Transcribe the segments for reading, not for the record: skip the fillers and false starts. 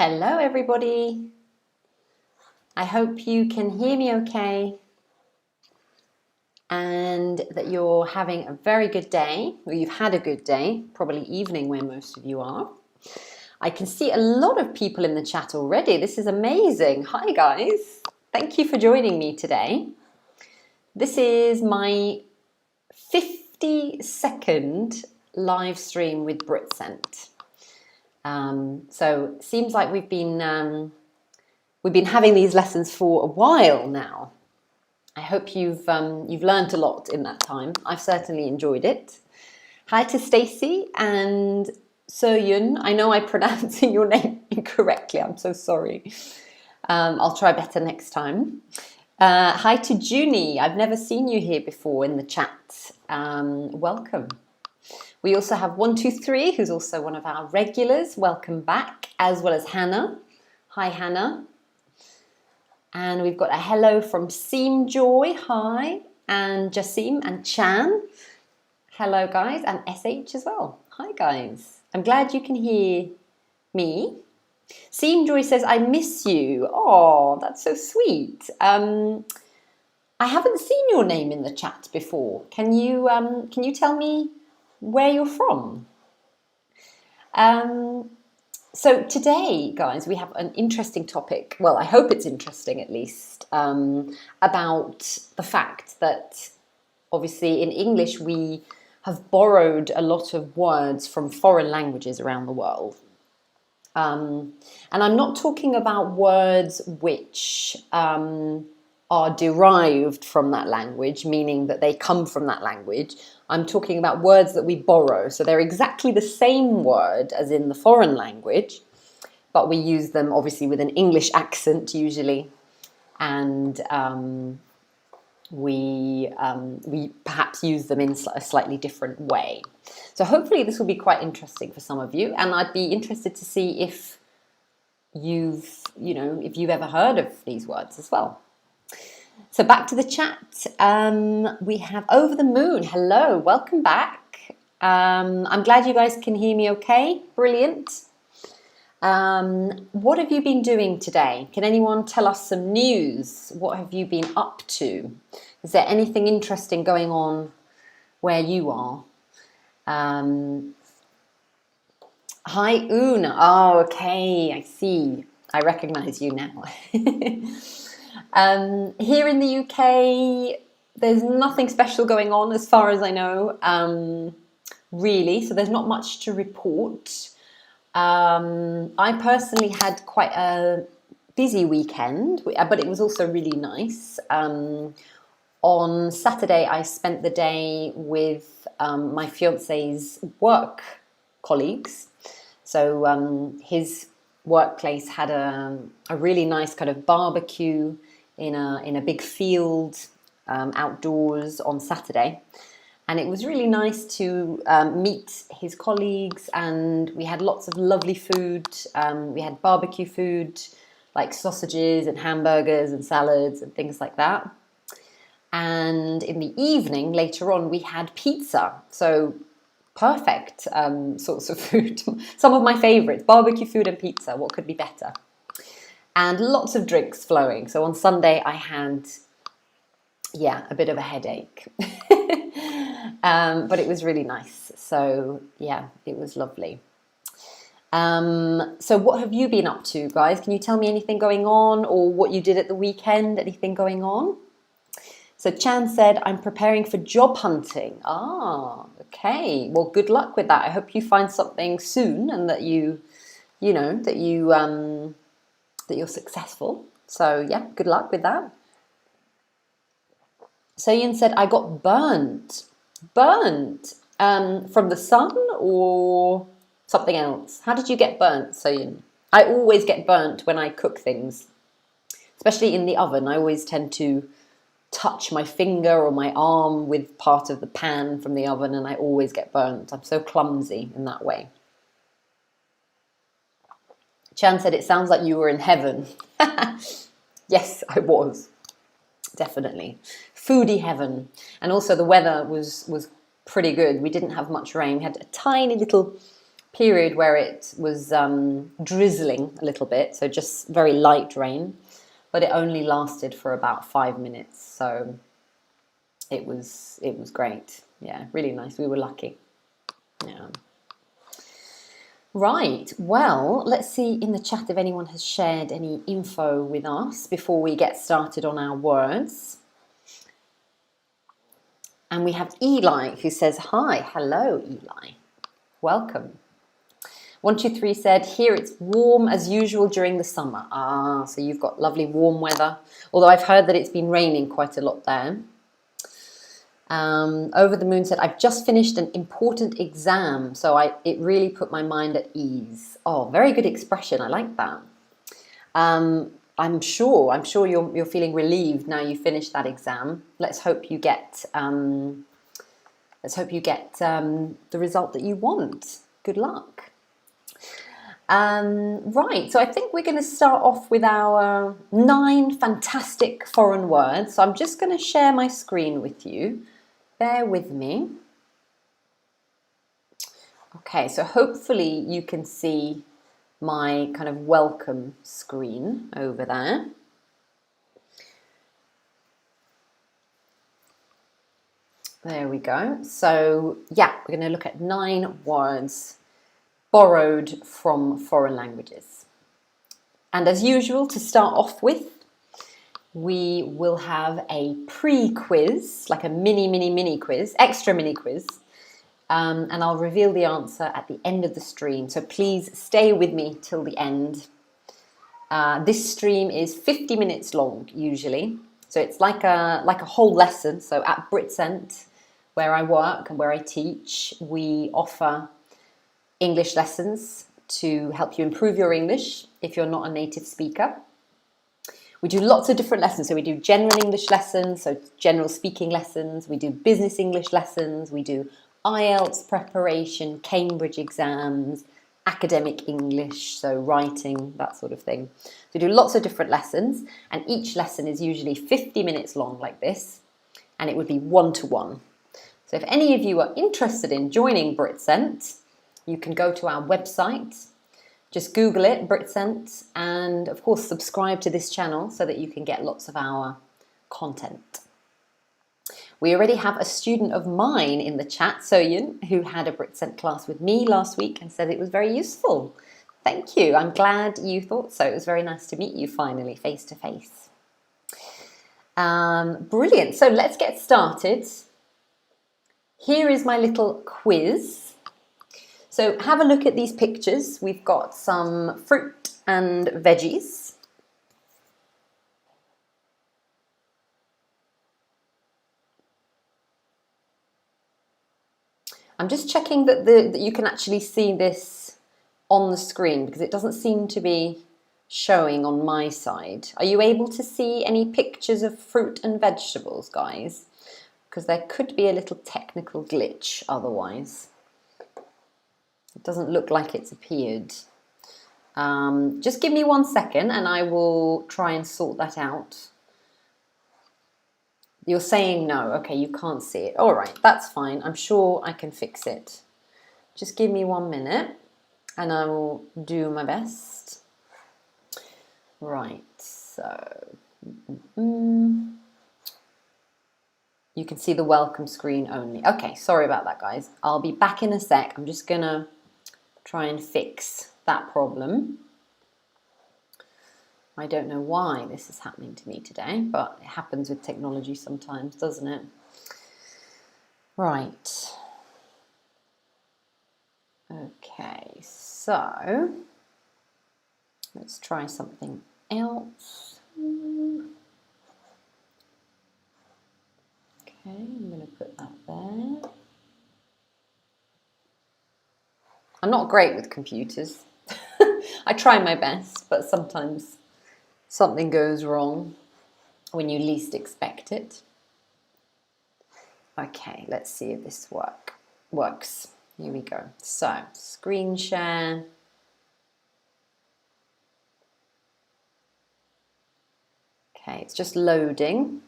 Hello everybody. I hope you can hear me okay and that you're having a very good day, or you've had a good day, probably evening where most of you are. I can see a lot of people in the chat already. This is amazing. Hi guys. Thank you for joining me today. This is my 52nd live stream with Britcent. So it seems like we've been having these lessons for a while now. I hope you've learned a lot in that time. I've certainly enjoyed it. Hi to Stacey and Soyun. I know I'm pronouncing your name incorrectly. I'm so sorry. I'll try better next time. Hi to Junie. I've never seen you here before in the chat. Welcome. We also have 123, who's also one of our regulars. Welcome back, as well as Hannah. Hi, Hannah. And we've got a hello from Seam Joy, hi, and Jasim and Chan. Hello, guys, and SH as well. Hi, guys. I'm glad you can hear me. Seam Joy says, I miss you. Oh, that's so sweet. I haven't seen your name in the chat before. Can you tell me where you're from? So today, guys, we have an interesting topic. Well, I hope it's interesting at least, about the fact that obviously in English we have borrowed a lot of words from foreign languages around the world. And I'm not talking about words which are derived from that language, meaning that they come from that language. I'm talking about words that we borrow. So they're exactly the same word as in the foreign language, but we use them obviously with an English accent usually. And we perhaps use them in a slightly different way. So hopefully this will be quite interesting for some of you. And I'd be interested to see if you've ever heard of these words as well. So back to the chat. We have Over the Moon. Hello, welcome back. I'm glad you guys can hear me okay. Brilliant. What have you been doing today? Can anyone tell us some news? What have you been up to? Is there anything interesting going on where you are? Hi, Una. Oh, okay, I see. I recognize you now. Here in the UK, there's nothing special going on as far as I know, really, so there's not much to report. I personally had quite a busy weekend, but it was also really nice. On Saturday, I spent the day with my fiance's work colleagues. So his workplace had a really nice kind of barbecue in a big field outdoors on Saturday, and it was really nice to meet his colleagues, and we had lots of lovely food. We had barbecue food like sausages and hamburgers and salads and things like that. And in the evening later on we had pizza. So perfect sorts of food. Some of my favorites, barbecue food and pizza. What could be better? And lots of drinks flowing. So on Sunday I had, a bit of a headache. But it was really nice. So yeah, it was lovely. So what have you been up to, guys? Can you tell me anything going on, or what you did at the weekend? Anything going on? So Chan said, I'm preparing for job hunting. Ah, okay. Well, good luck with that. I hope you find something soon and that that you're successful. So yeah, good luck with that. Soyun said, I got burnt. Burnt? From the sun or something else? How did you get burnt, Soyun? I always get burnt when I cook things, especially in the oven. I always tend to touch my finger or my arm with part of the pan from the oven, and I always get burnt. I'm so clumsy in that way. Chan said, it sounds like you were in heaven. Yes, I was. Definitely. Foodie heaven. And also the weather was pretty good. We didn't have much rain. We had a tiny little period where it was drizzling a little bit, so just very light rain, but it only lasted for about 5 minutes, so it was great. Yeah, really nice. We were lucky. Yeah. Right, well, let's see in the chat if anyone has shared any info with us before we get started on our words. And we have Eli who says, hi, hello, Eli. Welcome. 123 said, here it's warm as usual during the summer. Ah, so you've got lovely warm weather. Although I've heard that it's been raining quite a lot there. Over the Moon said, I've just finished an important exam, so it really put my mind at ease. Oh, very good expression. I like that. I'm sure you're feeling relieved now you finished that exam. Let's hope you get the result that you want. Good luck. Right, so I think we're going to start off with our 9 fantastic foreign words. So I'm just going to share my screen with you. Bear with me. Okay, so hopefully you can see my kind of welcome screen over there. There we go. So yeah, we're going to look at 9 words borrowed from foreign languages. And as usual, to start off with, we will have a pre-quiz, like a mini quiz, extra mini quiz. And I'll reveal the answer at the end of the stream. So please stay with me till the end. This stream is 50 minutes long, usually. So it's like a whole lesson. So at Britcent, where I work and where I teach, we offer English lessons to help you improve your English if you're not a native speaker. We do lots of different lessons. So we do general English lessons, so general speaking lessons. We do business English lessons. We do IELTS preparation, Cambridge exams, academic English, so writing, that sort of thing. So we do lots of different lessons, and each lesson is usually 50 minutes long like this, and it would be one-to-one. So if any of you are interested in joining Britcent, you can go to our website. Just Google it, Britcent, and of course subscribe to this channel so that you can get lots of our content. We already have a student of mine in the chat, Soyun, who had a Britcent class with me last week and said it was very useful. Thank you. I'm glad you thought so. It was very nice to meet you finally, face to face. Brilliant. So let's get started. Here is my little quiz. So have a look at these pictures. We've got some fruit and veggies. I'm just checking that you can actually see this on the screen because it doesn't seem to be showing on my side. Are you able to see any pictures of fruit and vegetables, guys? Because there could be a little technical glitch otherwise. It doesn't look like it's appeared. Just give me 1 second and I will try and sort that out. You're saying no. Okay, you can't see it. All right, that's fine. I'm sure I can fix it. Just give me 1 minute and I will do my best. Right, so you can see the welcome screen only. Okay, sorry about that, guys. I'll be back in a sec. I'm just gonna try and fix that problem. I don't know why this is happening to me today, but it happens with technology sometimes, doesn't it? Right. Okay, so let's try something else. Okay, I'm going to put that there. I'm not great with computers. I try my best, but sometimes something goes wrong when you least expect it. Okay, let's see if this works. Here we go. So, screen share. Okay, it's just loading.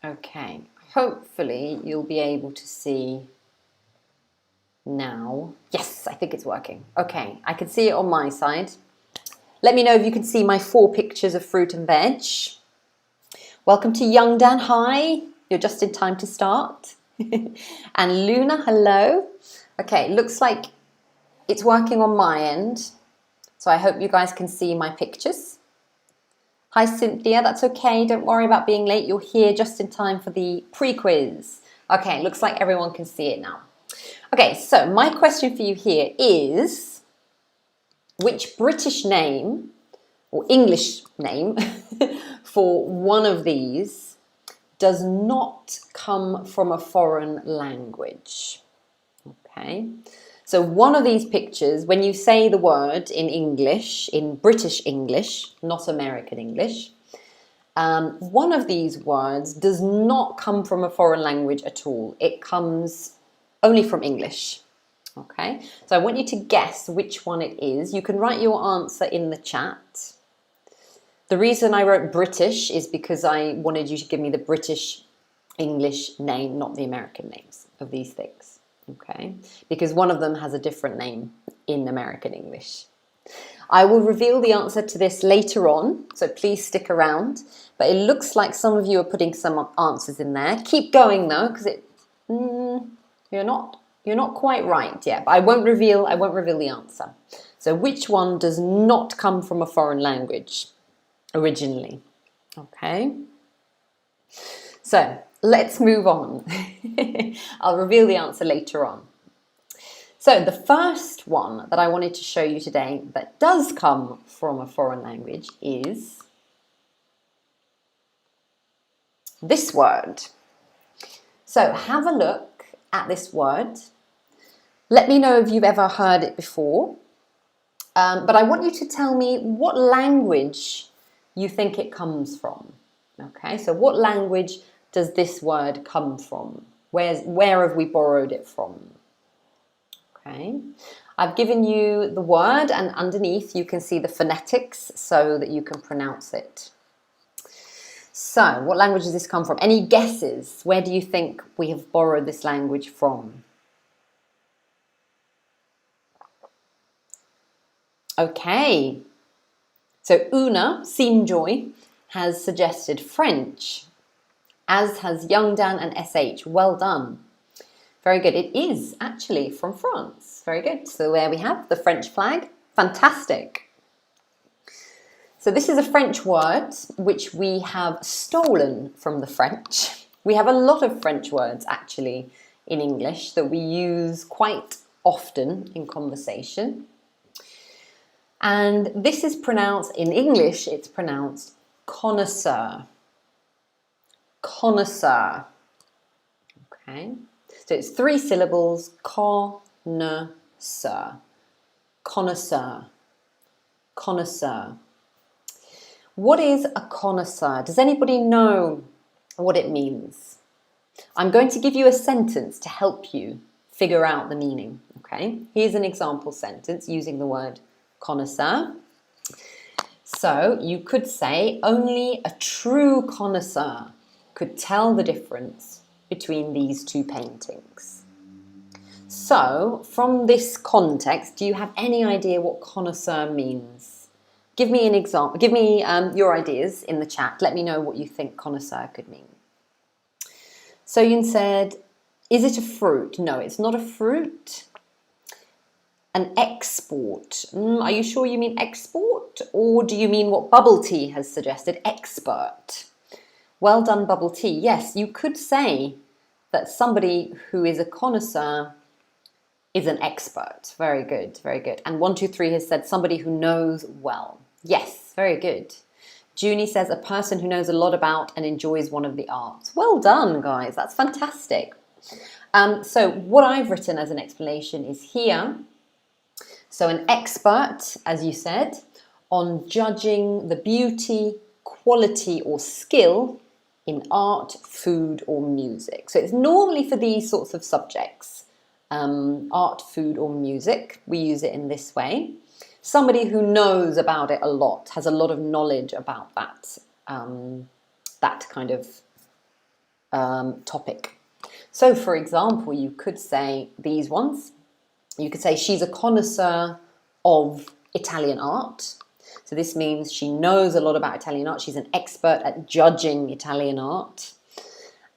Okay, hopefully you'll be able to see now. Yes, I think it's working. Okay, I can see it on my side. Let me know if you can see my 4 pictures of fruit and veg. Welcome to Young Dan. Hi, you're just in time to start. And Luna, hello. Okay, looks like it's working on my end. So I hope you guys can see my pictures. Hi Cynthia, that's okay. Don't worry about being late. You're here just in time for the pre-quiz. Okay, looks like everyone can see it now. Okay, so my question for you here is, which British name or English name for one of these does not come from a foreign language? Okay, so one of these pictures, when you say the word in English, in British English, not American English, one of these words does not come from a foreign language at all. It comes only from English. Okay, so I want you to guess which one it is. You can write your answer in the chat. The reason I wrote British is because I wanted you to give me the British English name, not the American names of these things. Okay, because one of them has a different name in American English. I will reveal the answer to this later on, so please stick around. But it looks like some of you are putting some answers in there. Keep going though, because you're not quite right yet. But I won't reveal the answer. So which one does not come from a foreign language originally? Okay. So let's move on. I'll reveal the answer later on. So the first one that I wanted to show you today that does come from a foreign language is this word. So have a look at this word. Let me know if you've ever heard it before. But I want you to tell me what language you think it comes from. Okay, so what language does this word come from? Where have we borrowed it from? Okay, I've given you the word and underneath you can see the phonetics so that you can pronounce it. So, what language does this come from? Any guesses? Where do you think we have borrowed this language from? Okay, so Una Seamjoy has suggested French, as has Young Dan and SH. Well done. Very good. It is actually from France. Very good. So there we have the French flag. Fantastic. So this is a French word which we have stolen from the French. We have a lot of French words actually in English that we use quite often in conversation. And this is pronounced, in English, it's pronounced connoisseur. Connoisseur. Okay. So it's 3 syllables, connoisseur. Connoisseur. Connoisseur. What is a connoisseur? Does anybody know what it means? I'm going to give you a sentence to help you figure out the meaning. Okay. Here's an example sentence using the word connoisseur. So you could say only a true connoisseur could tell the difference between these 2 paintings. So from this context, do you have any idea what connoisseur means? Give me an example. Give me your ideas in the chat. Let me know what you think connoisseur could mean. So Yun said, is it a fruit? No, it's not a fruit. An export. Are you sure you mean export? Or do you mean what Bubble Tea has suggested, expert? Well done, Bubble Tea. Yes, you could say that somebody who is a connoisseur is an expert. Very good, very good. And 123 has said somebody who knows well. Yes, very good. Junie says a person who knows a lot about and enjoys one of the arts. Well done, guys. That's fantastic. So what I've written as an explanation is here. So an expert, as you said, on judging the beauty, quality or skill in art, food or music. So it's normally for these sorts of subjects, art, food or music. We use it in this way. Somebody who knows about it a lot, has a lot of knowledge about that, that kind of topic. So for example, you could say these ones. You could say she's a connoisseur of Italian art. So this means she knows a lot about Italian art. She's an expert at judging Italian art.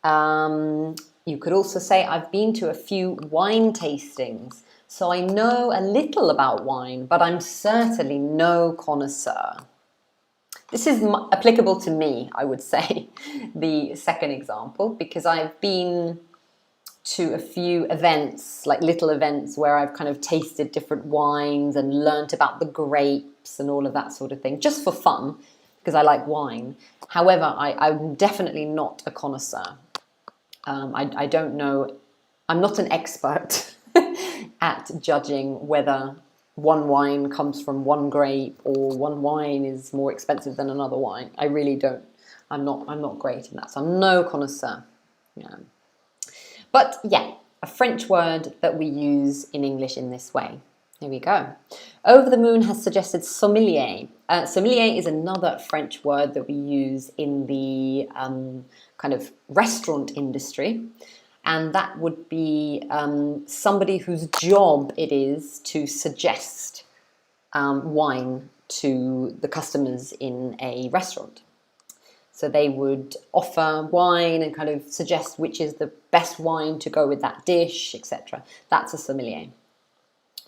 You could also say, I've been to a few wine tastings, so I know a little about wine, but I'm certainly no connoisseur. This is applicable to me, I would say, the second example, because I've been to a few events, like little events, where I've kind of tasted different wines and learnt about the grapes and all of that sort of thing, just for fun, because I like wine. However, I'm definitely not a connoisseur. I don't know, I'm not an expert at judging whether one wine comes from one grape or one wine is more expensive than another wine. I really don't. I'm not great in that. So I'm no connoisseur. Yeah. But yeah, a French word that we use in English in this way. Here we go. Over the Moon has suggested sommelier. Sommelier is another French word that we use in the kind of restaurant industry. And that would be somebody whose job it is to suggest wine to the customers in a restaurant. So they would offer wine and kind of suggest which is the best wine to go with that dish, etc. That's a sommelier.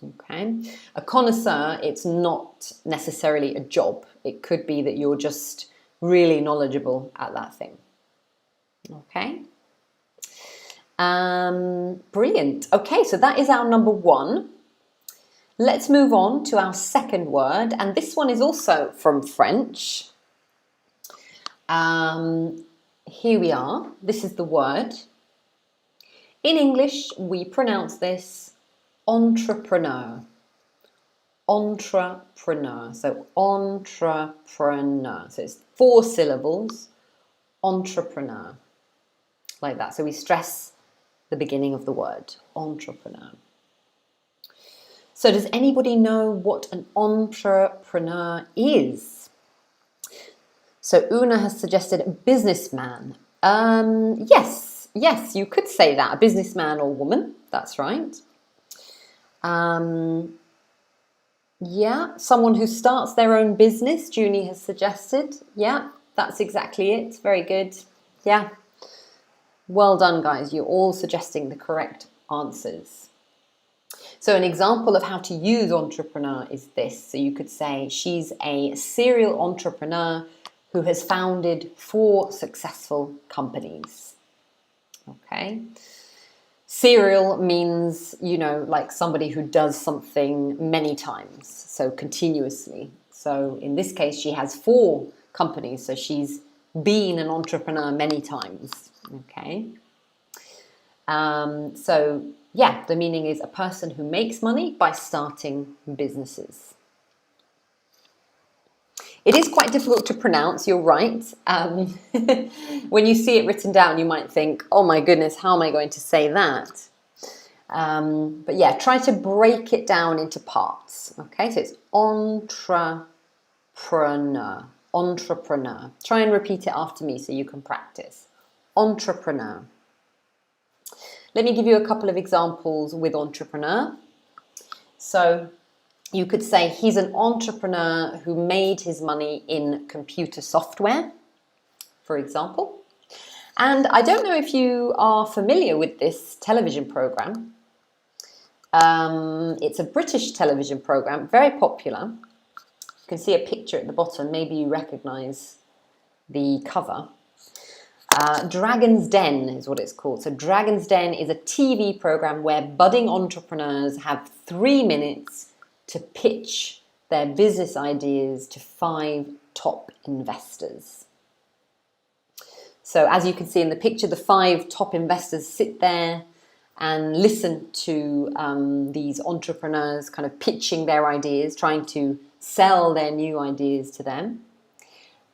Okay. A connoisseur, it's not necessarily a job. It could be that you're just really knowledgeable at that thing. Okay. Brilliant. Okay, so that is our number one. Let's move on to our second word, and this one is also from French. Here we are. This is the word. In English, we pronounce this entrepreneur. Entrepreneur. So entrepreneur. So it's 4 syllables. Entrepreneur. Like that. So we stress the beginning of the word. Entrepreneur. So does anybody know what an entrepreneur is? So Una has suggested a businessman. Yes, you could say that. A businessman or woman. That's right. Yeah, someone who starts their own business, Junie has suggested. Yeah, that's exactly it. Very good. Yeah. Well done, guys. You're all suggesting the correct answers. So an example of how to use entrepreneur is this. So you could say she's a serial entrepreneur who has founded 4 successful companies. Okay. Serial means, you know, like somebody who does something many times, so continuously. So in this case, she has 4 companies, so she's been an entrepreneur many times. Okay. So yeah, the meaning is a person who makes money by starting businesses. It is quite difficult to pronounce, you're right. When you see it written down, you might think, oh my goodness, how am I going to say that? But yeah, try to break it down into parts. Okay, so it's entrepreneur. Entrepreneur. Try and repeat it after me so you can practice. Entrepreneur. Let me give you a couple of examples with entrepreneur. So you could say he's an entrepreneur who made his money in computer software, for example. And I don't know if you are familiar with this television program. It's a British television program, very popular. You can see a picture at the bottom. Maybe you recognize the cover. Dragon's Den is what it's called. So Dragon's Den is a TV program where budding entrepreneurs have 3 minutes to pitch their business ideas to 5 top investors. So as you can see in the picture, the 5 top investors sit there and listen to these entrepreneurs kind of pitching their ideas, trying to sell their new ideas to them.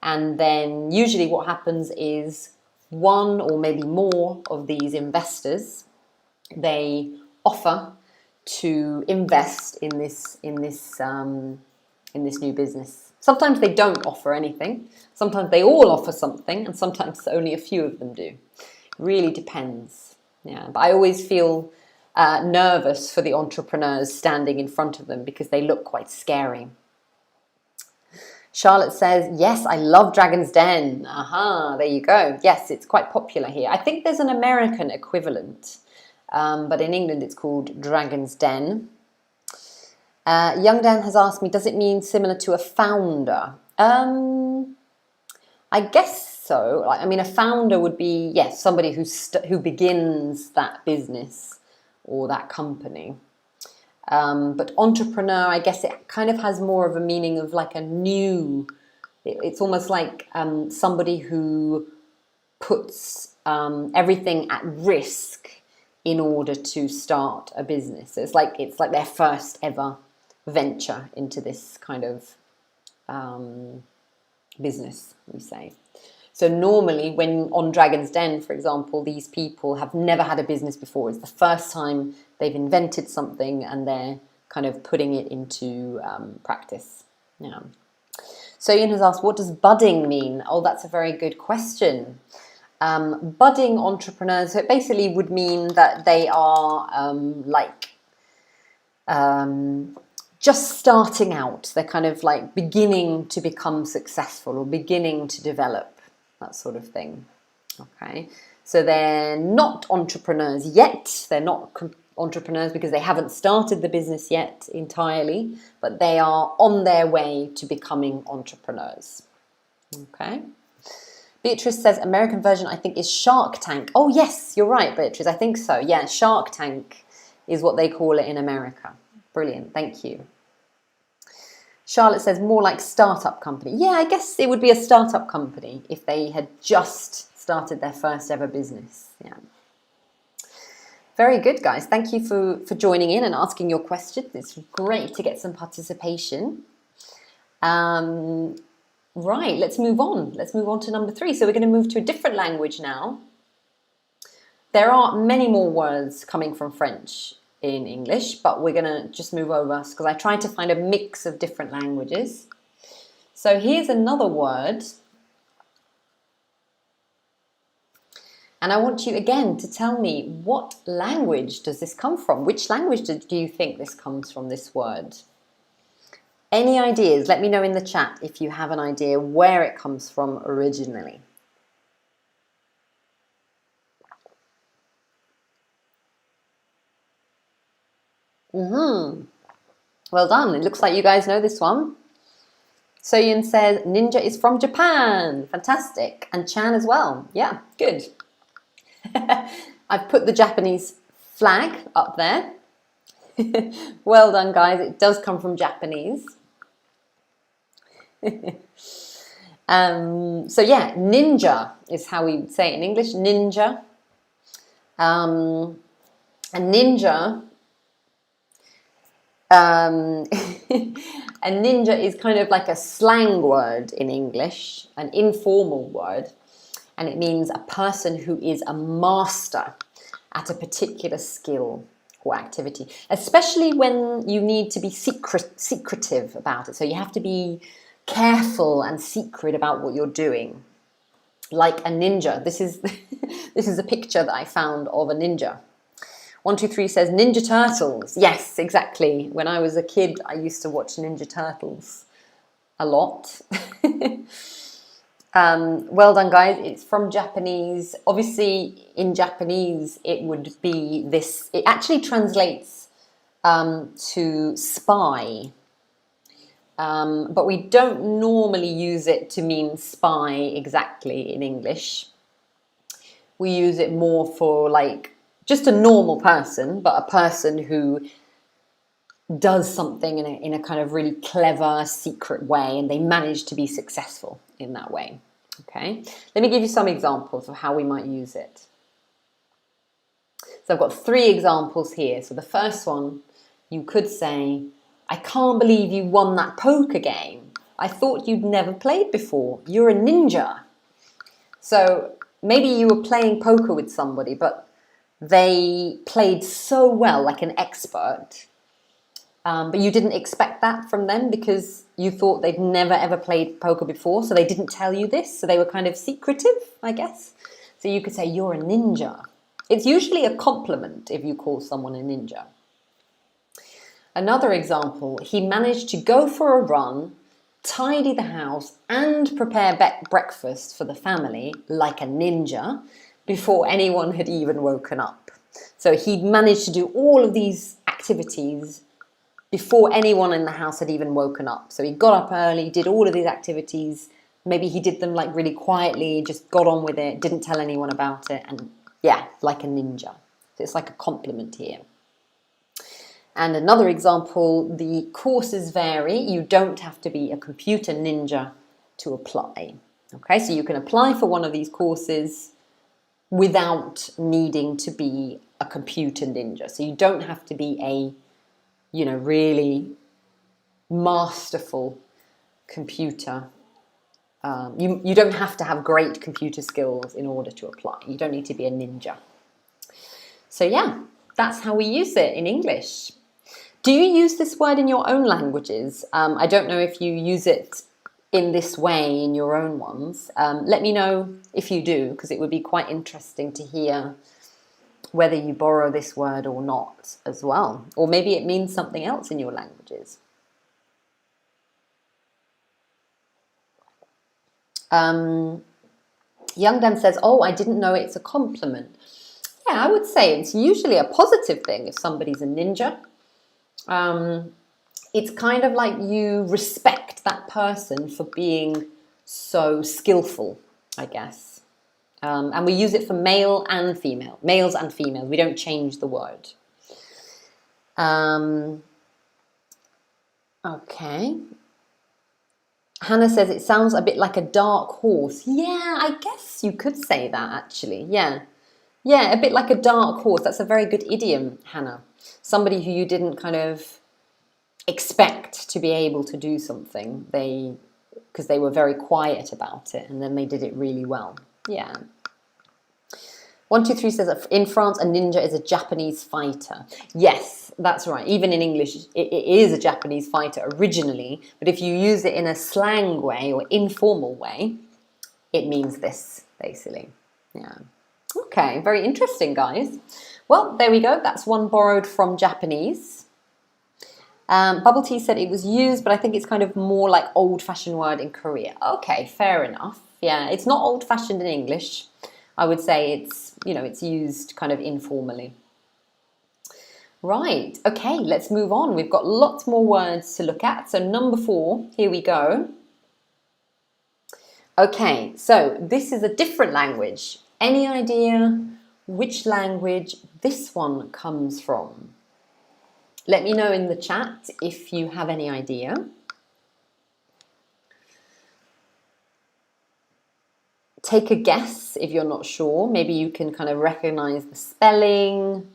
And then usually what happens is 1 or maybe more of these investors, they offer to invest in this new business. Sometimes they don't offer anything. Sometimes they all offer something, and sometimes only a few of them do. It really depends. Yeah, but I always feel nervous for the entrepreneurs standing in front of them because they look quite scary. Charlotte says, yes, I love Dragon's Den. Aha, there you go. Yes, it's quite popular here. I think there's an American equivalent, but in England it's called Dragon's Den. Young Dan has asked me, does it mean similar to a founder? I guess so. I mean, a founder would be, yes, somebody who begins that business or that company. But entrepreneur, I guess it kind of has more of a meaning of like a new, it's almost like somebody who puts everything at risk in order to start a business. So it's like their first ever venture into this kind of business, we say. So normally when on Dragon's Den, for example, these people have never had a business before. It's the first time they've invented something and they're kind of putting it into practice. Yeah. So Ian has asked, what does budding mean? Oh, that's a very good question. Budding entrepreneurs, so it basically would mean that they are just starting out. They're kind of like beginning to become successful or beginning to develop, that sort of thing. Okay, so they're not entrepreneurs yet. They're not entrepreneurs because they haven't started the business yet entirely, but they are on their way to becoming entrepreneurs. Okay. Beatrice says American version, I think, is Shark Tank. Oh, yes, you're right, Beatrice. I think so. Yeah, Shark Tank is what they call it in America. Brilliant. Thank you. Charlotte says more like startup company. Yeah, I guess it would be a startup company if they had just started their first ever business. Yeah. Very good, guys. Thank you for joining in and asking your questions. It's great to get some participation. Right, let's move on. Let's move on to number 3. So we're going to move to a different language now. There are many more words coming from French in English, but we're going to just move over because I tried to find a mix of different languages. So here's another word. And I want you again to tell me, what language does this come from? Which language do you think this comes from, this word? Any ideas? Let me know in the chat if you have an idea where it comes from originally. Well done. It looks like you guys know this one. Soyun says ninja is from Japan. Fantastic. And Chan as well. Yeah, good. I've put the Japanese flag up there. Well done, guys. It does come from Japanese. So yeah, ninja is how we would say it in English. Ninja. A ninja. A ninja is kind of like a slang word in English, an informal word, and it means a person who is a master at a particular skill or activity, especially when you need to be secretive about it. So you have to be careful and secret about what you're doing, like a ninja. This is this is a picture that I found of a ninja. 123 says Ninja Turtles. Yes, exactly. When I was a kid, I used to watch Ninja Turtles a lot. Well done, guys. It's from Japanese. Obviously, in Japanese, it would be this. It actually translates to spy. But we don't normally use it to mean spy exactly in English. We use it more for like just a normal person, but a person who does something in a kind of really clever, secret way, and they manage to be successful in that way. Okay, let me give you some examples of how we might use it. So I've got 3 examples here. So the first one, you could say, I can't believe you won that poker game. I thought you'd never played before. You're a ninja. So maybe you were playing poker with somebody, but they played so well, like an expert, but you didn't expect that from them because you thought they'd never ever played poker before, so they didn't tell you this, so they were kind of secretive, I guess. So you could say you're a ninja. It's usually a compliment if you call someone a ninja. Another example, he managed to go for a run, tidy the house and prepare breakfast for the family like a ninja before anyone had even woken up. So he'd managed to do all of these activities before anyone in the house had even woken up. So he got up early, did all of these activities. Maybe he did them like really quietly, just got on with it, didn't tell anyone about it. And yeah, like a ninja. So it's like a compliment here. And another example, the courses vary. You don't have to be a computer ninja to apply. Okay, so you can apply for one of these courses without needing to be a computer ninja. So you don't have to be a, really masterful computer. You don't have to have great computer skills in order to apply. You don't need to be a ninja. So yeah, that's how we use it in English. Do you use this word in your own languages? I don't know if you use it in this way in your own ones. Let me know if you do, because it would be quite interesting to hear whether you borrow this word or not as well. Or maybe it means something else in your languages. Young Dan says, oh, I didn't know it's a compliment. Yeah, I would say it's usually a positive thing if somebody's a ninja. It's kind of like you respect that person for being so skillful, I guess. And we use it for male and female, males and females. We don't change the word. Okay. Hannah says it sounds a bit like a dark horse. Yeah, I guess you could say that actually. Yeah. Yeah, a bit like a dark horse. That's a very good idiom, Hannah. Somebody who you didn't kind of expect to be able to do something, because they were very quiet about it, and then they did it really well. Yeah. 123 says, in France, a ninja is a Japanese fighter. Yes, that's right. Even in English, it is a Japanese fighter originally, but if you use it in a slang way or informal way, it means this, basically. Yeah. Okay, very interesting, guys. Well, there we go. That's one borrowed from Japanese. Bubble Tea said it was used, but I think it's kind of more like old-fashioned word in Korea. Okay, fair enough. Yeah, it's not old-fashioned in English. I would say it's used kind of informally. Right, okay, let's move on. We've got lots more words to look at. So number 4, here we go. Okay, so this is a different language. Any idea which language this one comes from? Let me know in the chat if you have any idea. Take a guess if you're not sure. Maybe you can kind of recognize the spelling.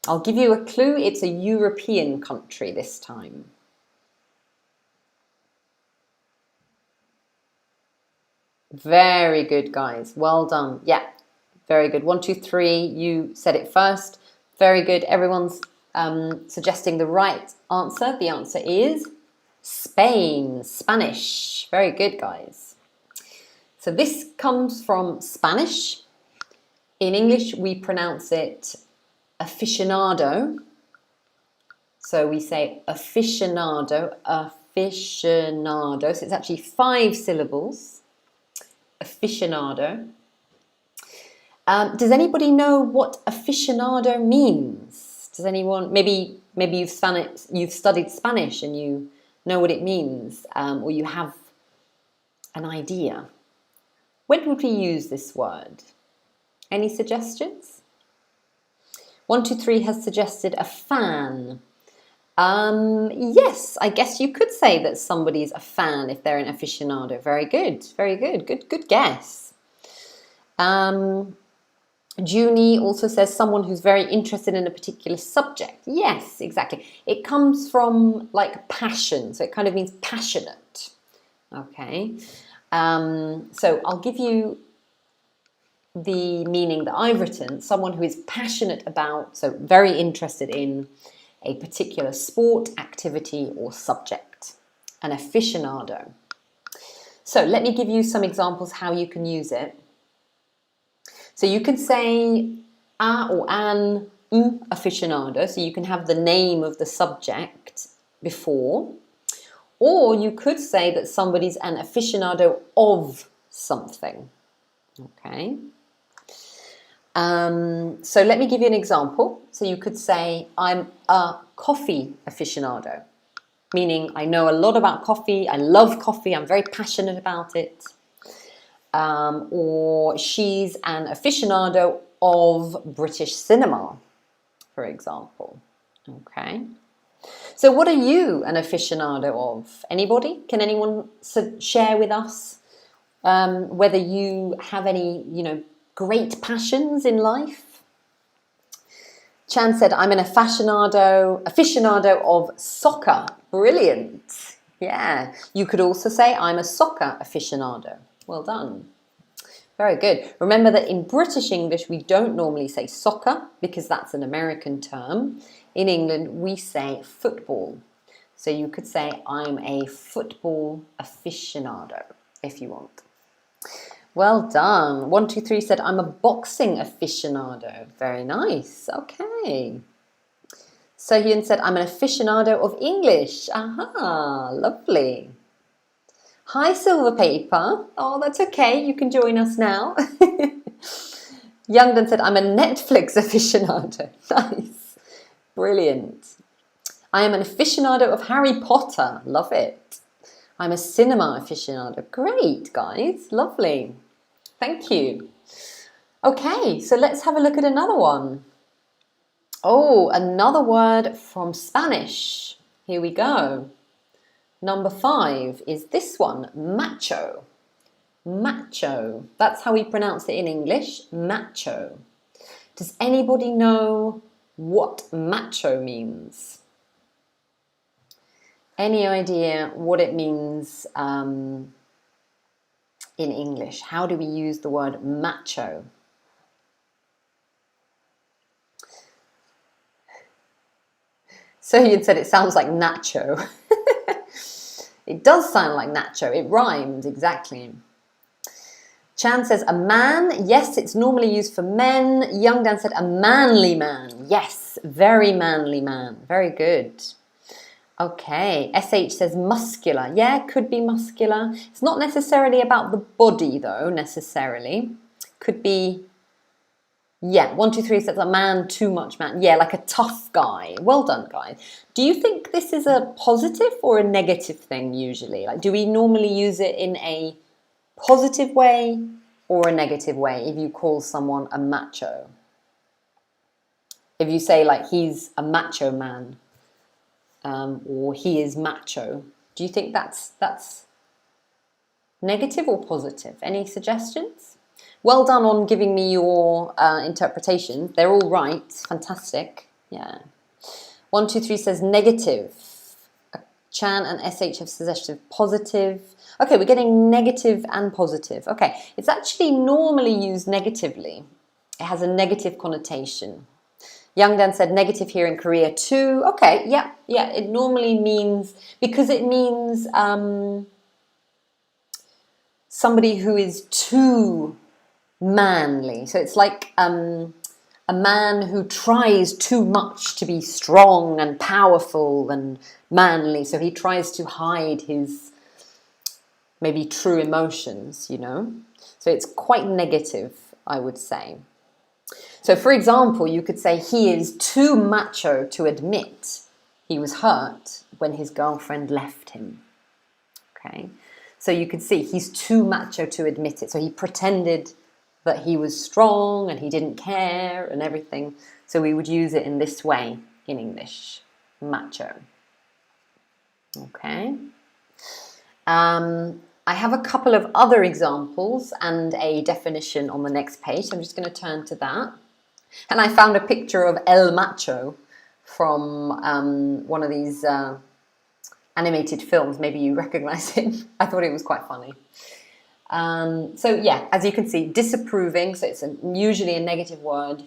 I'll give you a clue. It's a European country this time. Very good, guys. Well done. Yeah, very good. 1, 2, 3. You said it first. Very good. Everyone's suggesting the right answer. The answer is Spain, Spanish. Very good, guys. So this comes from Spanish. In English, we pronounce it aficionado. So we say aficionado, aficionado. So it's actually 5 syllables. Aficionado. Does anybody know what aficionado means? Does anyone? Maybe you've studied Spanish and you know what it means, or you have an idea. When would we use this word? Any suggestions? 1, 2, 3 has suggested a fan. Yes, I guess you could say that somebody's a fan if they're an aficionado. Very good, very good. Good guess. Junie also says someone who's very interested in a particular subject. Yes, exactly. It comes from like passion, so it kind of means passionate. Okay. So I'll give you the meaning that I've written. Someone who is passionate about, so very interested in a particular sport, activity, or subject. An aficionado. So let me give you some examples how you can use it. So you can say, a or an aficionado, so you can have the name of the subject before, or you could say that somebody's an aficionado of something. Okay. So let me give you an example. So you could say, I'm a coffee aficionado, meaning I know a lot about coffee, I love coffee, I'm very passionate about it. Or she's an aficionado of British cinema, for example. Okay. So what are you an aficionado of? Anybody? Can anyone share with us whether you have any, great passions in life? Chan said, I'm an aficionado of soccer. Brilliant. Yeah. You could also say, I'm a soccer aficionado. Well done. Very good. Remember that in British English, we don't normally say soccer because that's an American term. In England, we say football. So you could say, I'm a football aficionado, if you want. Well done. 123 said, I'm a boxing aficionado. Very nice. Okay. Sohyun said, I'm an aficionado of English. Aha, lovely. Hi, Silver Paper. Oh, that's okay. You can join us now. Youngdon said, I'm a Netflix aficionado. Nice. Brilliant. I am an aficionado of Harry Potter. Love it. I'm a cinema aficionado. Great, guys. Lovely. Thank you. Okay, so let's have a look at another one. Oh, another word from Spanish. Here we go. Number 5 is this one, macho. Macho. That's how we pronounce it in English, macho. Does anybody know what macho means? Any idea what it means in English? How do we use the word macho? So you said it sounds like nacho. It does sound like nacho. It rhymes, exactly. Chan says a man. Yes, it's normally used for men. Youngdan said a manly man. Yes, very manly man. Very good. Okay, SH says muscular. Yeah, could be muscular. It's not necessarily about the body though, necessarily. Could be, yeah, 123 says a man, too much man. Yeah, like a tough guy. Well done, guys. Do you think this is a positive or a negative thing usually? Like, do we normally use it in a positive way or a negative way if you call someone a macho? If you say like he's a macho man, or he is macho, do you think that's negative or positive? Any suggestions? Well done on giving me your interpretations. They're all right. Fantastic. Yeah. 123 says negative. Chan and SH have suggested positive. Okay, we're getting negative and positive. Okay, it's actually normally used negatively. It has a negative connotation. Youngdan said negative here in Korea too. Okay, yeah, it normally means, because it means somebody who is too manly. So it's like a man who tries too much to be strong and powerful and manly. So he tries to hide his maybe true emotions, So it's quite negative, I would say. So, for example, you could say he is too macho to admit he was hurt when his girlfriend left him. Okay, so you could see he's too macho to admit it. So he pretended that he was strong and he didn't care and everything. So we would use it in this way in English, macho. Okay. I have a couple of other examples and a definition on the next page. I'm just going to turn to that. And I found a picture of El Macho from one of these animated films. Maybe you recognize him. I thought it was quite funny. So yeah, as you can see, disapproving. So it's usually a negative word.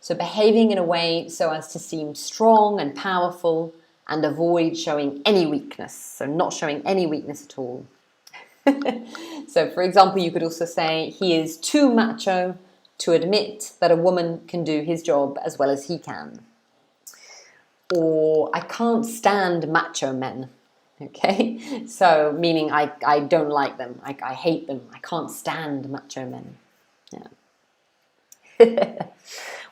So behaving in a way so as to seem strong and powerful and avoid showing any weakness. So not showing any weakness at all. So for example, you could also say he is too macho to admit that a woman can do his job as well as he can. Or I can't stand macho men. Okay, so meaning I don't like them, I hate them, I can't stand macho men. Yeah.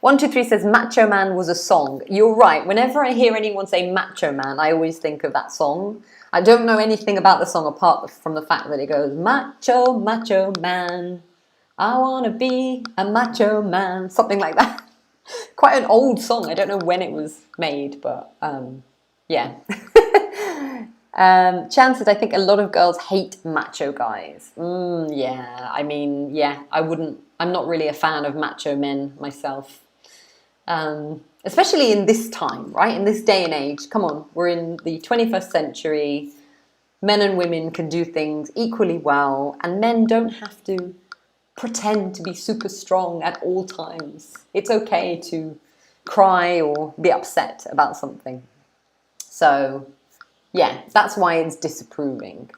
123 says Macho Man was a song. You're right. Whenever I hear anyone say Macho Man, I always think of that song. I don't know anything about the song apart from the fact that it goes, Macho, Macho Man, I want to be a macho man. Something like that. Quite an old song. I don't know when it was made, but yeah. Chan said, I think a lot of girls hate macho guys. Yeah, I mean, yeah, I'm not really a fan of macho men myself. Especially in this time, right? In this day and age. Come on, we're in the 21st century. Men and women can do things equally well, and men don't have to pretend to be super strong at all times. It's okay to cry or be upset about something. So, yeah, that's why it's disapproving.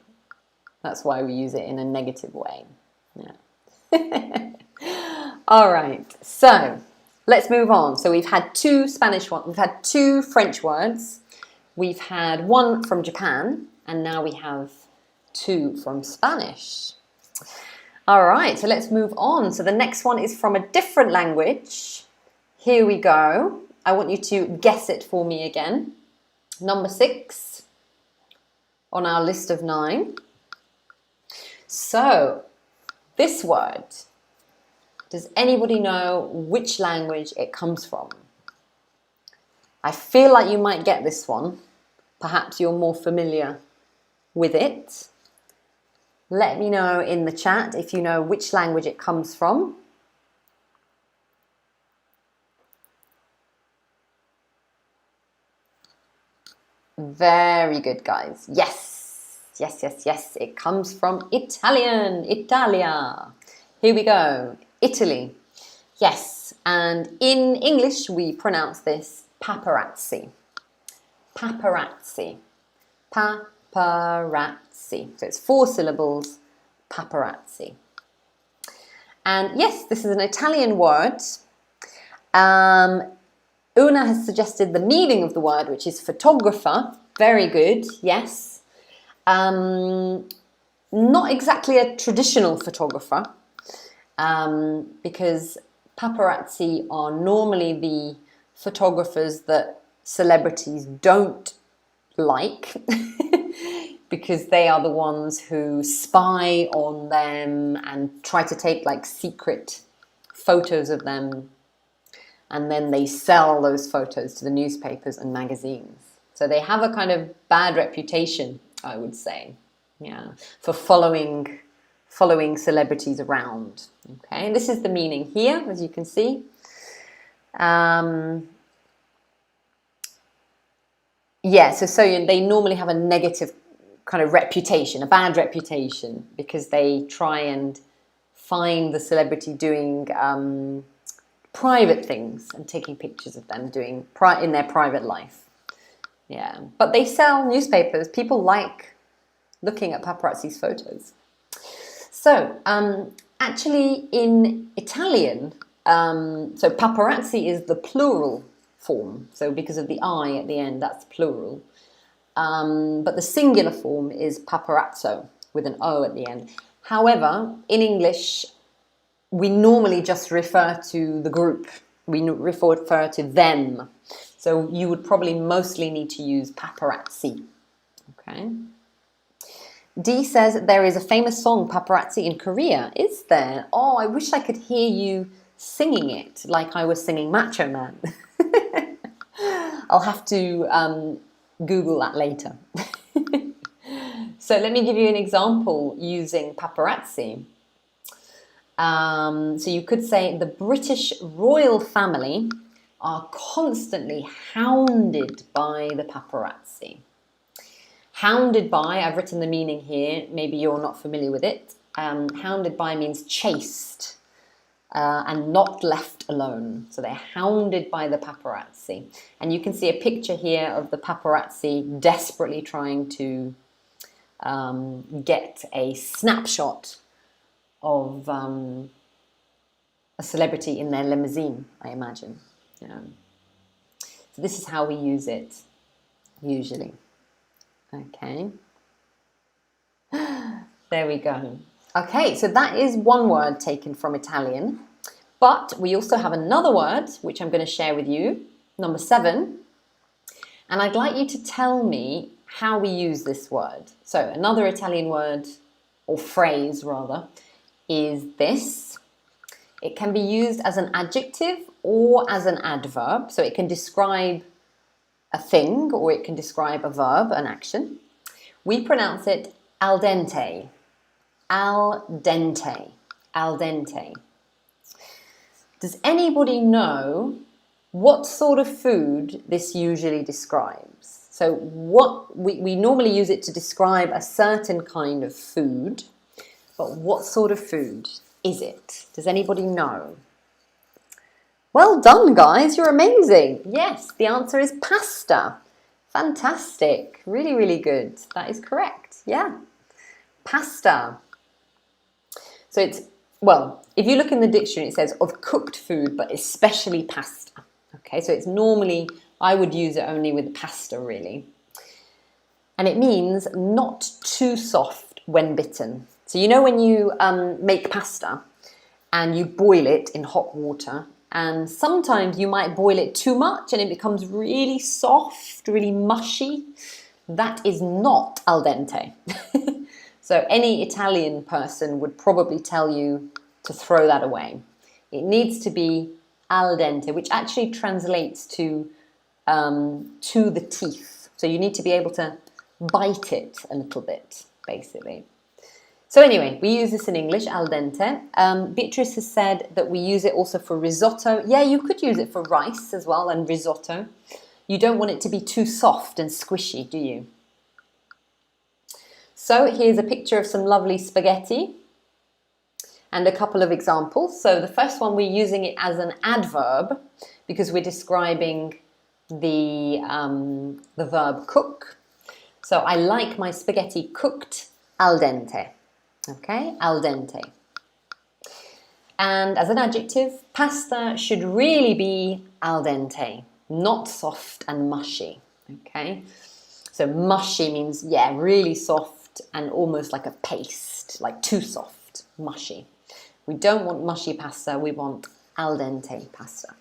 That's why we use it in a negative way. Yeah. All right, so let's move on. So we've had two Spanish ones, we've had two French words, we've had one from Japan, and now we have two from Spanish. All right, so let's move on. So the next one is from a different language. Here we go. I want you to guess it for me again. Number 6 on our list of 9. So this word, does anybody know which language it comes from? I feel like you might get this one. Perhaps you're more familiar with it. Let me know in the chat if you know which language it comes from. Very good, guys. Yes, yes, yes, yes. It comes from Italian, Italia. Here we go. Italy. Yes, and in English we pronounce this paparazzi. Paparazzi. Paparazzi. So it's 4 syllables, paparazzi. And yes, this is an Italian word. Una has suggested the meaning of the word, which is photographer. Very good, yes. Not exactly a traditional photographer, because paparazzi are normally the photographers that celebrities don't like because they are the ones who spy on them and try to take like secret photos of them, and then they sell those photos to the newspapers and magazines. So they have a kind of bad reputation, I would say, yeah, for following celebrities around. Okay, and this is the meaning here, as you can see. Yeah, so they normally have a negative kind of reputation, a bad reputation, because they try and find the celebrity doing private things and taking pictures of them doing in their private life. Yeah, but they sell newspapers. People like looking at paparazzi's photos. So actually in Italian, so paparazzi is the plural form. So because of the I at the end, that's plural. But the singular form is paparazzo with an O at the end. However, in English, we normally just refer to the group. We refer to them. So you would probably mostly need to use paparazzi. Okay. D says there is a famous song, Paparazzi, in Korea. Is there? Oh, I wish I could hear you singing it like I was singing Macho Man. I'll have to Google that later. So let me give you an example using paparazzi. So you could say the British royal family are constantly hounded by the paparazzi. Hounded by, I've written the meaning here, maybe you're not familiar with it. Hounded by means chased and not left alone. So they're hounded by the paparazzi. And you can see a picture here of the paparazzi desperately trying to get a snapshot of a celebrity in their limousine, I imagine. So this is how we use it, usually. Okay. There we go. Okay, so that is one word taken from Italian. But we also have another word, which I'm going to share with you, number 7. And I'd like you to tell me how we use this word. So another Italian word, or phrase rather, is this. It can be used as an adjective or as an adverb. So it can describe a thing or it can describe a verb, an action. We pronounce it al dente. Al dente. Al dente. Does anybody know what sort of food this usually describes? So what we normally use it to describe a certain kind of food, but what sort of food is it? Does anybody know? Well done, guys. You're amazing. Yes, the answer is pasta. Fantastic. Really, really good. That is correct. Yeah. Pasta. So it's, well, if you look in the dictionary, it says of cooked food, but especially pasta. Okay, so it's normally, I would use it only with pasta, really. And it means not too soft when bitten. So you know when you make pasta and you boil it in hot water, and sometimes you might boil it too much and it becomes really soft, really mushy. That is not al dente. So any Italian person would probably tell you to throw that away. It needs to be al dente, which actually translates to the teeth. So you need to be able to bite it a little bit, basically. So anyway, we use this in English, al dente. Beatrice has said that we use it also for risotto. Yeah, you could use it for rice as well and risotto. You don't want it to be too soft and squishy, do you? So here's a picture of some lovely spaghetti and a couple of examples. So the first one, we're using it as an adverb because we're describing the verb cook. So I like my spaghetti cooked al dente. Okay, al dente. And as an adjective, pasta should really be al dente, not soft and mushy. Okay, so mushy means, yeah, really soft and almost like a paste, like too soft, mushy. We don't want mushy pasta, we want al dente pasta.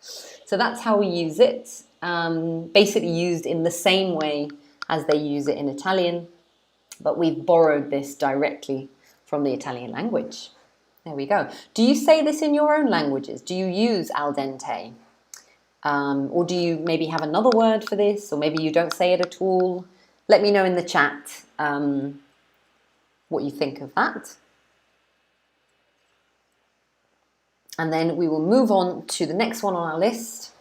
So that's how we use it, basically used in the same way as they use it in Italian, but we've borrowed this directly from the Italian language. There we go. Do you say this in your own languages? Do you use al dente? Or do you maybe have another word for this, or maybe you don't say it at all? Let me know in the chat what you think of that. And then we will move on to the next one on our list.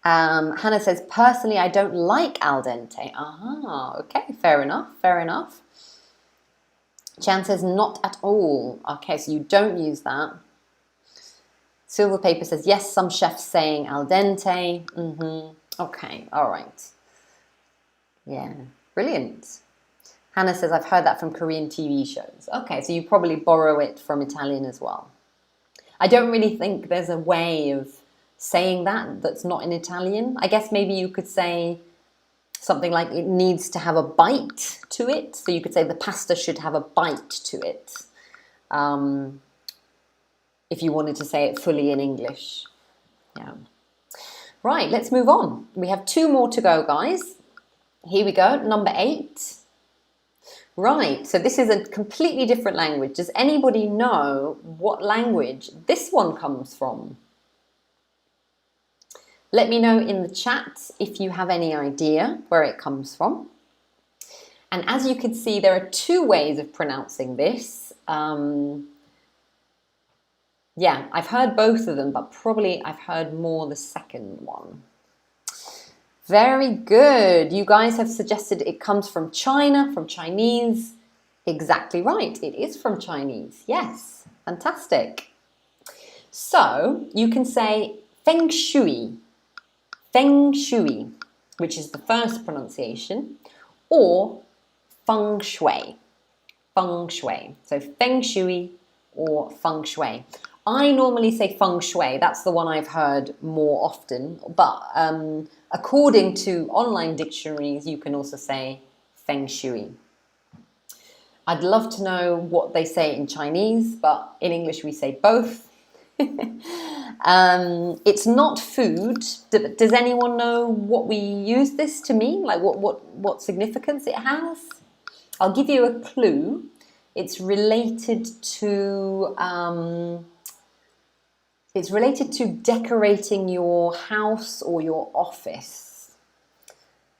Hannah says, personally, I don't like al dente. Ah, okay, fair enough, fair enough. Chan says, not at all. Okay, so you don't use that. Silver Paper says, yes, some chefs saying al dente. Okay, all right. Yeah, brilliant. Hannah says, I've heard that from Korean TV shows. Okay, so you probably borrow it from Italian as well. I don't really think there's a way of saying that that's not in Italian. I guess maybe you could say something like it needs to have a bite to it. So you could say the pasta should have a bite to it. If you wanted to say it fully in English. Yeah. Right, let's move on. We have 2 more to go, guys. Here we go, number 8. Right, so this is a completely different language. Does anybody know what language this one comes from? Let me know in the chat if you have any idea where it comes from. And as you can see, there are 2 ways of pronouncing this. Yeah, I've heard both of them, but probably I've heard more the second one. Very good. You guys have suggested it comes from China, from Chinese. Exactly right. It is from Chinese. Yes. Fantastic. So you can say feng shui, which is the first pronunciation, or feng shui. So feng shui or feng shui? I normally say feng shui. That's the one I've heard more often. But according to online dictionaries, you can also say feng shui. I'd love to know what they say in Chinese, but in English we say both. It's not food. Does anyone know what we use this to mean? Like what significance it has? I'll give you a clue. It's related to decorating your house or your office,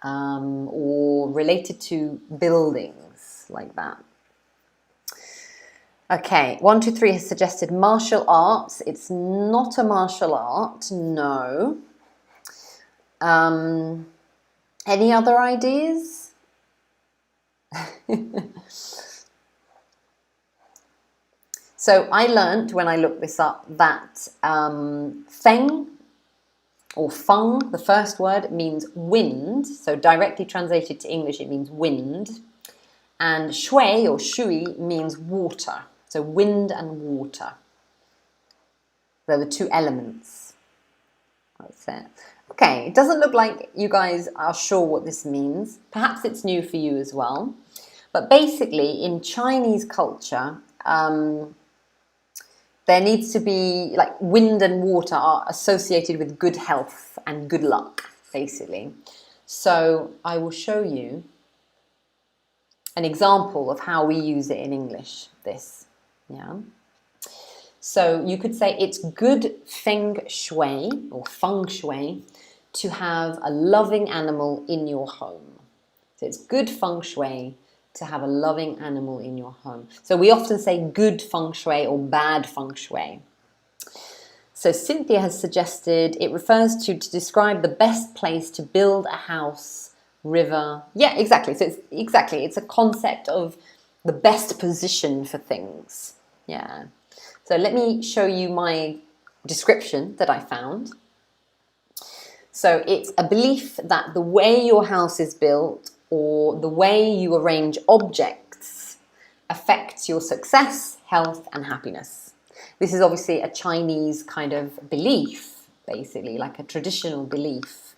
or related to buildings like that. Okay, 1, 2, 3 has suggested martial arts. It's not a martial art, no. Any other ideas? So I learned when I looked this up that feng or feng, the first word, means wind. So directly translated to English, it means wind. And shui or shui means water. So wind and water. They're the two elements. That's it. Okay, it doesn't look like you guys are sure what this means. Perhaps it's new for you as well. But basically, in Chinese culture, there needs to be, like, wind and water are associated with good health and good luck, basically. So I will show you an example of how we use it in English, this. Yeah. So you could say it's good feng shui or feng shui to have a loving animal in your home. So it's good feng shui to have a loving animal in your home. So we often say good feng shui or bad feng shui. So Cynthia has suggested it refers to describe the best place to build a house, river. Yeah, exactly. So it's a concept of the best position for things. Yeah. So let me show you my description that I found. So it's a belief that the way your house is built or the way you arrange objects affects your success, health, and happiness. This is obviously a Chinese kind of belief, basically, like a traditional belief.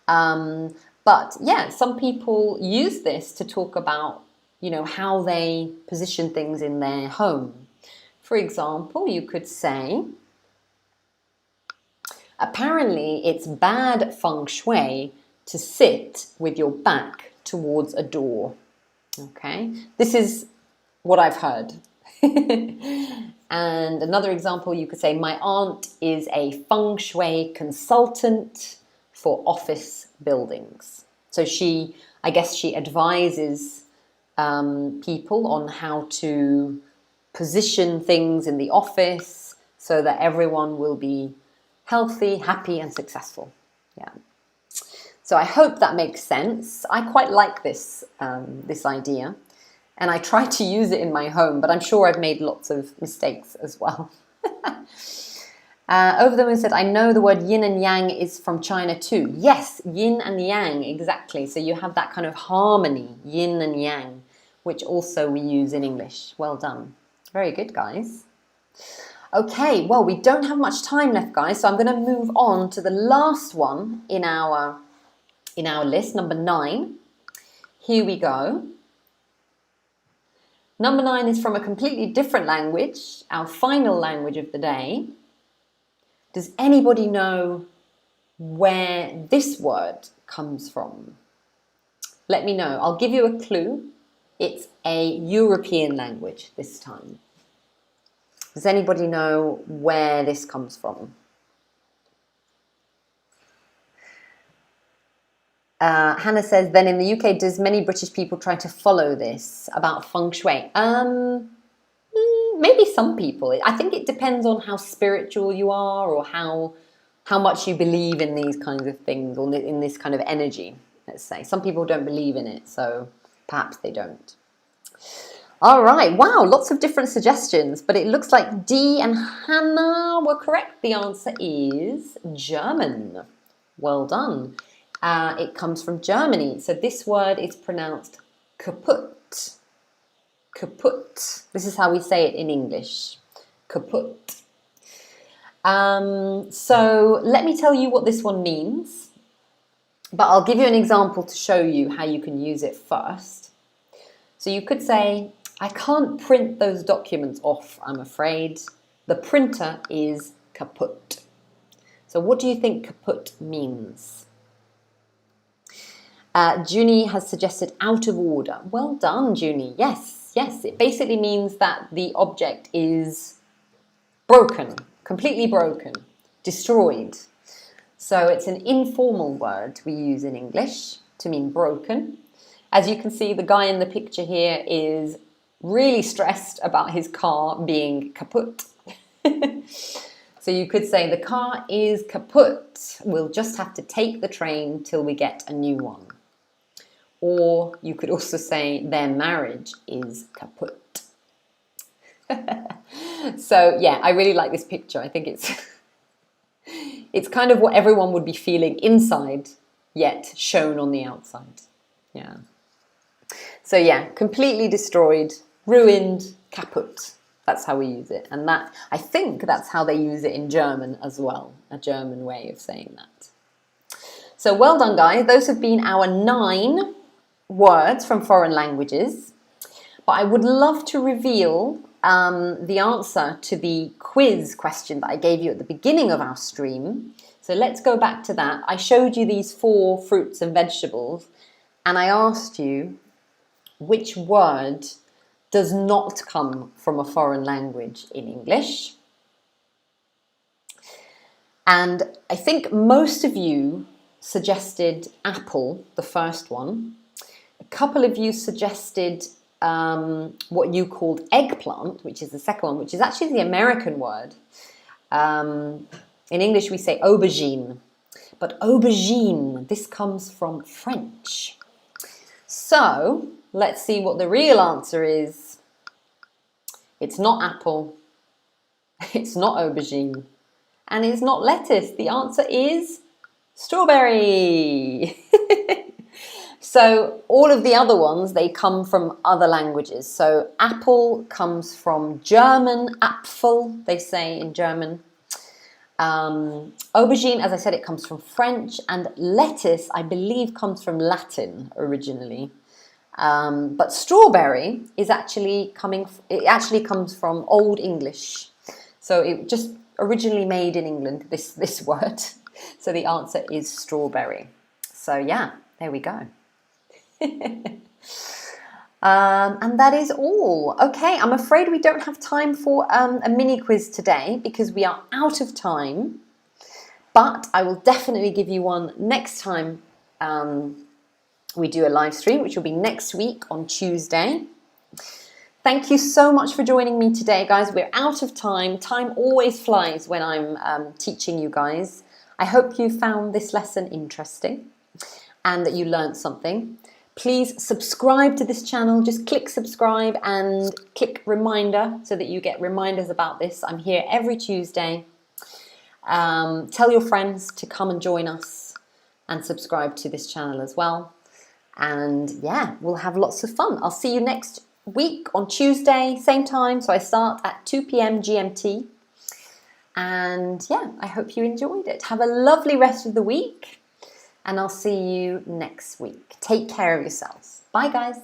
But yeah, some people use this to talk about, you know, how they position things in their home. For example, you could say, apparently it's bad feng shui to sit with your back towards a door. Okay, this is what I've heard. And another example, you could say, my aunt is a feng shui consultant for office buildings. So I guess she advises people on how to position things in the office so that everyone will be healthy, happy, and successful. Yeah. So I hope that makes sense. I quite like this idea, and I try to use it in my home, but I'm sure I've made lots of mistakes as well. Over the Moon said, I know the word yin and yang is from China too. Yes, yin and yang, exactly. So you have that kind of harmony, yin and yang, which also we use in English. Well done. Very good, guys. Okay, well, we don't have much time left, guys, so I'm going to move on to the last one in our list, number 9. Here we go. Number 9 is from a completely different language, our final language of the day. Does anybody know where this word comes from? Let me know. I'll give you a clue. It's a European language this time. Does anybody know where this comes from? Hannah says, then in the UK, does many British people try to follow this about feng shui? Maybe some people. I think it depends on how spiritual you are or how much you believe in these kinds of things or in this kind of energy, let's say. Some people don't believe in it, so perhaps they don't. All right, wow, lots of different suggestions, but it looks like Dee and Hannah were correct. The answer is German. Well done. It comes from Germany. So this word is pronounced kaput. kaput. This is how we say it in English. Kaput. So let me tell you what this one means, but I'll give you an example to show you how you can use it first. So you could say, I can't print those documents off, I'm afraid. The printer is kaput. So what do you think kaput means? Junie has suggested out of order. Well done, Junie. Yes, yes. It basically means that the object is broken, completely broken, destroyed. So it's an informal word we use in English to mean broken. As you can see, the guy in the picture here is really stressed about his car being kaput. So you could say the car is kaput. We'll just have to take the train till we get a new one. Or you could also say their marriage is kaput. So yeah, I really like this picture. I think it's kind of what everyone would be feeling inside, yet shown on the outside. Yeah. So yeah, completely destroyed, ruined, kaput. That's how we use it. And that, I think that's how they use it in German as well. A German way of saying that. So well done, guys. Those have been our 9 words from foreign languages. But I would love to reveal the answer to the quiz question that I gave you at the beginning of our stream. So let's go back to that. I showed you these 4 fruits and vegetables, and I asked you which word does not come from a foreign language in English. And I think most of you suggested apple, the first one. A couple of you suggested what you called eggplant, which is the second one, which is actually the American word. In English we say aubergine, but aubergine, this comes from French. So let's see what the real answer is. It's not apple, it's not aubergine, and it's not lettuce. The answer is strawberry. So all of the other ones, they come from other languages. So apple comes from German, Apfel, they say in German. Aubergine, as I said, it comes from French, and lettuce, I believe, comes from Latin originally. But strawberry is actually comes from Old English. So it just originally made in England, this word. So the answer is strawberry. So yeah, there we go. And that is all. Okay, I'm afraid we don't have time for a mini quiz today because we are out of time. But I will definitely give you one next time we do a live stream, which will be next week on Tuesday. Thank you so much for joining me today, guys. We're out of time. Time always flies when I'm teaching you guys. I hope you found this lesson interesting and that you learned something. Please subscribe to this channel. Just click subscribe and click reminder so that you get reminders about this. I'm here every Tuesday. Tell your friends to come and join us and subscribe to this channel as well. And yeah, we'll have lots of fun. I'll see you next week on Tuesday, same time. So I start at 2 p.m. GMT. And yeah, I hope you enjoyed it. Have a lovely rest of the week. And I'll see you next week. Take care of yourselves. Bye, guys.